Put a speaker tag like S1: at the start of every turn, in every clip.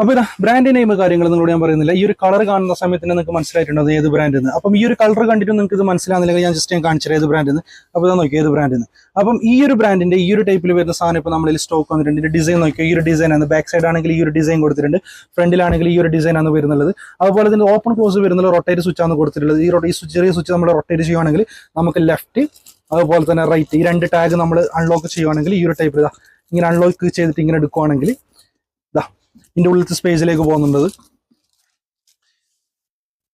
S1: അപ്പോൾ ഇതാ brand name കാര്യങ്ങൾ നിങ്ങളോട് ഞാൻ പറയുന്നില്ല. ഈ ഒരു കളർ കാണുന്ന സമയത്ത് തന്നെ നിങ്ങൾക്ക് മനസ്സിലായിട്ടുണ്ട് ഏത് ബ്രാൻഡ് എന്ന്. അപ്പം ഈ ഒരു കളർ കണ്ടിട്ട് നിങ്ങൾക്ക് ഇത് മനസ്സിലാകുന്നില്ലെങ്കിൽ ഞാൻ ജസ്റ്റ് കാണിച്ചത് ഏത് ബ്രാൻഡ് എന്ന്. അപ്പോൾ ഇതാ നോക്കി ഏത് ബ്രാൻഡ് എന്ന്. അപ്പം ഈ ഒരു ബ്രാൻഡിന്റെ ഈ ഒരു ടൈപ്പിൽ വരുന്ന സാധനം ഇപ്പോൾ നമ്മളിൽ സ്റ്റോക്ക് വന്നിട്ടുണ്ട്. ഇതിന്റെ ഡിസൈൻ നോക്കിയോ, ഈ ഒരു ഡിസൈൻ ആണ്. ബാക്ക് സൈഡ് ആണെങ്കിൽ ഈ ഒരു ഡിസൈൻ കൊടുത്തിട്ടുണ്ട്, ഫ്രണ്ടിലാണെങ്കിൽ ഈ ഒരു ഡിസൈൻ ആണ് വരുന്നത്. അതുപോലെ തന്നെ ഓപ്പൺ ക്ലോസ് വരുന്നത് റൊട്ടേറ്റ് സ്വിച്ച് ആണ് കൊടുത്തിട്ടുള്ളത്. ഈ ചെറിയ സ്വിച്ച് നമ്മൾ റൊട്ടേറ്റ് ചെയ്യുവാണെങ്കിൽ നമുക്ക് ലെഫ്റ്റ് അതുപോലെ തന്നെ റൈറ്റ് ഈ രണ്ട് ടാഗ് നമ്മൾ അൺലോക്ക് ചെയ്യുവാണെങ്കിൽ ഈ ഒരു ടൈപ്പിൽ ഇതാ ഇങ്ങനെ അൺലോക്ക് ചെയ്തിട്ട് ഇങ്ങനെ എടുക്കുവാണെങ്കിൽ ഇതാ ഇതിന്റെ ഉള്ളിലത്തെ സ്പേസിലേക്ക് പോകുന്നുണ്ട്.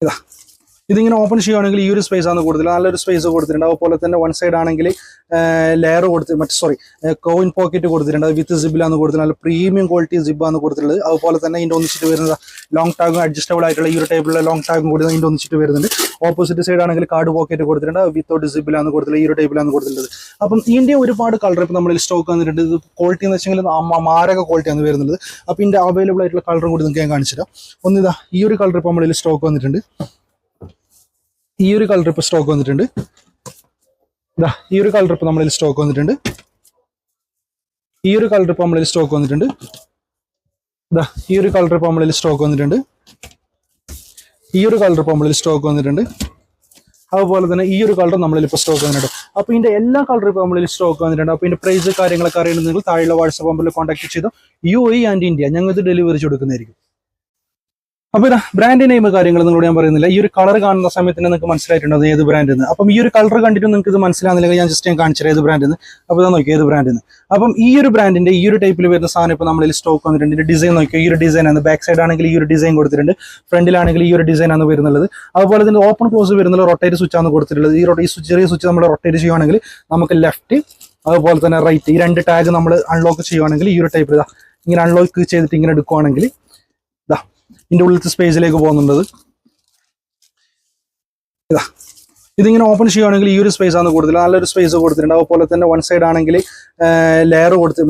S1: ഇതാ ഇതിങ്ങനെ ഓപ്പൺ ചെയ്യുകയാണെങ്കിൽ ഈ ഒരു സ്പേസ് ആണ് കൊടുത്തില്ല, നല്ലൊരു സ്പേസ് കൊടുത്തിട്ടുണ്ട്. അതുപോലെ തന്നെ വൺ സൈഡ് ആണെങ്കിൽ ലെയർ കൊടുത്ത് കോയിൻ പോക്കറ്റ് കൊടുത്തിട്ടുണ്ട്. വിത്ത് സിബിലാണ് കൊടുത്തിട്ടുണ്ട്. നല്ല പ്രീമിയം ക്വാളിറ്റി സിബാണ് കൊടുത്തിട്ടുള്ളത്. അതുപോലെ തന്നെ ഇതിന്റെ ഒന്നിച്ചിട്ട് വരുന്നത് ലോങ് ടാഗും അഡ്ജസ്റ്റബിൾ ആയിട്ടുള്ള ഈ ഒരു ടൈപ്പിലുള്ള ലോങ് ടാഗും കൂടി ഇതിന്റെ ഒന്നിച്ചിട്ട് വരുന്നുണ്ട്. ഓപ്പോസിറ്റ് സൈഡ് ആണെങ്കിൽ കാർഡ് പോക്കറ്റ് കൊടുത്തിട്ടുണ്ട്. വിത്തൗട്ട് സിബിലാണ് കൊടുത്തിട്ടുള്ളത്, ഈ ഒരു ടൈപ്പിലാണ് കൊടുത്തിട്ടുള്ളത്. അപ്പം ഇതിന്റെ ഒരുപാട് കളർ ഇപ്പം നമ്മൾ സ്റ്റോക്ക് വന്നിട്ടുണ്ട്. ഇത് ക്വാളിറ്റി എന്ന് വെച്ചെങ്കിൽ മാരക ക്വാളിറ്റിയാണ് വരുന്നത്. അപ്പം ഇതിന്റെ അവൈലബിൾ ആയിട്ടുള്ള കളറും കൂടി നിങ്ങൾക്ക് ഞാൻ കാണിച്ചുതരാം. ഒന്നിതാ ഈ ഒരു കളർ ഇപ്പം നമ്മളിൽ സ്റ്റോക്ക് വന്നിട്ടുണ്ട്. ഈ ഒരു കളർ ഇപ്പോൾ സ്റ്റോക്ക് വന്നിട്ടുണ്ട്. ഇതാ ഈ ഒരു കളർ ഇപ്പോൾ നമ്മളിൽ സ്റ്റോക്ക് വന്നിട്ടുണ്ട്. ഈ ഒരു കളർ ഇപ്പോൾ നമ്മളിൽ സ്റ്റോക്ക് വന്നിട്ടുണ്ട്. ഇതാ ഈ ഒരു കളർ ഇപ്പോൾ നമ്മളിൽ സ്റ്റോക്ക് വന്നിട്ടുണ്ട്. ഈ ഒരു കളർ ഇപ്പോൾ നമ്മളിൽ സ്റ്റോക്ക് വന്നിട്ടുണ്ട്. അതുപോലെ തന്നെ ഈ ഒരു കളർ നമ്മളിൽ ഇപ്പോൾ സ്റ്റോക്ക് വന്നിട്ടുണ്ട്. അപ്പോൾ ഇതിന്റെ എല്ലാ കളറും ഇപ്പോൾ നമ്മളിൽ സ്റ്റോക്ക് വന്നിട്ടുണ്ട്. അപ്പോൾ ഇതിന്റെ പ്രൈസ് കാര്യങ്ങളൊക്കെ അറിയുന്നത് നിങ്ങൾ താഴെയുള്ള വാട്സ്ആപ്പ് നമ്പറിൽ കോൺടാക്ട് ചെയ്തോ. UAE ആൻഡ് ഇന്ത്യ ഞങ്ങൾ ഇത് ഡെലിവറി കൊടുക്കുന്നതായിരിക്കും. അപ്പോൾ ഇതാ ബ്രാൻഡ് നെയിം കാര്യങ്ങൾ നിങ്ങളോട് ഞാൻ പറയുന്നില്ല. ഈ ഒരു കളർ കാണുന്ന സമയത്ത് തന്നെ നിങ്ങൾക്ക് മനസ്സിലായിട്ടുണ്ട് ഏത് ബ്രാൻഡ് എന്ന്. അപ്പം ഈ ഒരു കളർ കണ്ടിട്ട് നിങ്ങൾക്ക് ഇത് മനസ്സിലാകുന്നില്ലെങ്കിൽ ഞാൻ ജസ്റ്റ് കാണിച്ചത് ഏത് ബ്രാൻഡ് എന്ന്. അപ്പോൾ ഇതാ നോക്കി ഏത് ബ്രാൻഡ് എന്ന്. അപ്പം ഈ ഒരു ബ്രാൻഡിന്റെ ഈ ഒരു ടൈപ്പിൽ വരുന്ന സാധനം ഇപ്പോൾ നമ്മളിൽ സ്റ്റോക്ക് വന്നിട്ടുണ്ട്. ഇതിന്റെ ഡിസൈൻ നോക്കിയോ, ഈ ഒരു ഡിസൈൻ ആണ്. ബാക്ക് സൈഡ് ആണെങ്കിൽ ഈ ഒരു ഡിസൈൻ കൊടുത്തിട്ടുണ്ട്, ഫ്രണ്ടിലാണെങ്കിൽ ഈ ഒരു ഡിസൈൻ ആണ് വരുന്നത്. അതുപോലെ തന്നെ ഓപ്പൺ ക്ലോസ് വരുന്നത് റൊട്ടേറ്റ് സ്വിച്ച് ആണ് കൊടുത്തിട്ടുള്ളത്. ഈ ചെറിയ സ്വിച്ച് നമ്മൾ റൊട്ടേറ്റ് ചെയ്യുവാണെങ്കിൽ നമുക്ക് ലെഫ്റ്റ് അതുപോലെ തന്നെ റൈറ്റ് ഈ രണ്ട് ടാഗ് നമ്മൾ അൺലോക്ക് ചെയ്യുവാണെങ്കിൽ ഈ ഒരു ടൈപ്പിൽ ഇതാ ഇങ്ങനെ അൺലോക്ക് ചെയ്തിട്ട് ഇങ്ങനെ എടുക്കുവാണെങ്കിൽ ഇതാ ഇതിന്റെ ഉള്ളിലത്തെ സ്പേസിലേക്ക് പോകുന്നുണ്ട്. ഇതാ ഇതിങ്ങനെ ഓപ്പൺ ചെയ്യുകയാണെങ്കിൽ ഈ ഒരു സ്പേസ് ആണ് കൊടുത്തില്ല, നല്ലൊരു സ്പേസ് കൊടുത്തിട്ടുണ്ട്. അതുപോലെ തന്നെ വൺ സൈഡ് ആണെങ്കിൽ ലെയർ കൊടുത്ത്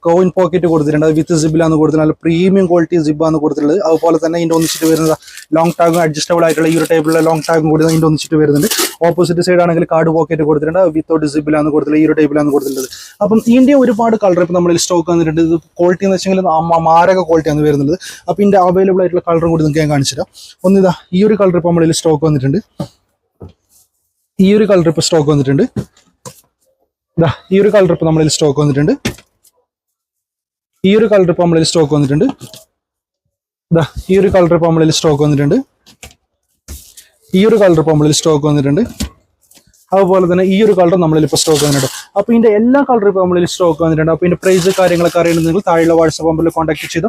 S1: കോയിൻ പോക്കറ്റ് കൊടുത്തിട്ടുണ്ട്. വിത്ത് സിബിലാണ് കൊടുത്തിട്ടുണ്ട്. നല്ല പ്രീമിയം ക്വാളിറ്റി സിബാണ് കൊടുത്തിട്ടുള്ളത്. അതുപോലെ തന്നെ ഇതിന്റെ ഒന്നിച്ചിട്ട് വരുന്നത് ലോങ് ടാഗും അഡ്ജസ്റ്റബിൾ ആയിട്ടുള്ള ഈ ഒരു ടൈപ്പിലുള്ള ലോങ് ടാഗും കൂടി ഇതിന്റെ ഒന്നിച്ചിട്ട് വരുന്നുണ്ട്. ഓപ്പോസിറ്റ് സൈഡ് ആണെങ്കിൽ കാർഡ് പോക്കറ്റ് കൊടുത്തിട്ടുണ്ട്. വിത്തൗട്ട് സിബിലാണ് കൊടുത്തിട്ടുള്ളത്, ഈ ഒരു ടൈപ്പിലാണ് കൊടുത്തിട്ടുള്ളത്. അപ്പം ഇതിന്റെ ഒരുപാട് കളർ ഇപ്പം നമ്മളിൽ സ്റ്റോക്ക് വന്നിട്ടുണ്ട്. ഇത് ക്വാളിറ്റി എന്ന് വെച്ചെങ്കിൽ മാരക ക്വാളിറ്റിയാണ് വരുന്നത്. അപ്പം ഇതിന്റെ അവൈലബിൾ ആയിട്ടുള്ള കളറും കൂടി നിങ്ങൾക്ക് ഞാൻ കാണിച്ചുതരാം. ഒന്നിതാ ഈ ഒരു കളർ ഇപ്പം നമ്മളിൽ സ്റ്റോക്ക് വന്നിട്ടുണ്ട്. ഈ ഒരു കളർ ഇപ്പോൾ സ്റ്റോക്ക് വന്നിട്ടുണ്ട്. ഇതാ ഈ ഒരു കളർ ഇപ്പോൾ നമ്മളിൽ സ്റ്റോക്ക് വന്നിട്ടുണ്ട്. ഈ ഒരു കളർ ഇപ്പോൾ നമ്മളിൽ സ്റ്റോക്ക് വന്നിട്ടുണ്ട്. ഇതാ ഈ ഒരു കളർ ഇപ്പോൾ നമ്മളിൽ സ്റ്റോക്ക് വന്നിട്ടുണ്ട്. ഈ ഒരു കളർ ഇപ്പോൾ നമ്മളിൽ സ്റ്റോക്ക് വന്നിട്ടുണ്ട്. അതുപോലെ തന്നെ ഈ ഒരു കളർ നമ്മളിൽ ഇപ്പോൾ സ്റ്റോക്ക് വന്നിട്ടുണ്ട്. അപ്പോൾ ഇതിന്റെ എല്ലാ കളറും ഇപ്പോൾ നമ്മളിൽ സ്റ്റോക്ക് വന്നിട്ടുണ്ട്. അപ്പോൾ ഇതിന്റെ പ്രൈസ് കാര്യങ്ങളൊക്കെ അറിയുന്നത് നിങ്ങൾ താഴെയുള്ള വാട്സ്ആപ്പ് നമ്പറിൽ കോൺടാക്ട് ചെയ്തോ.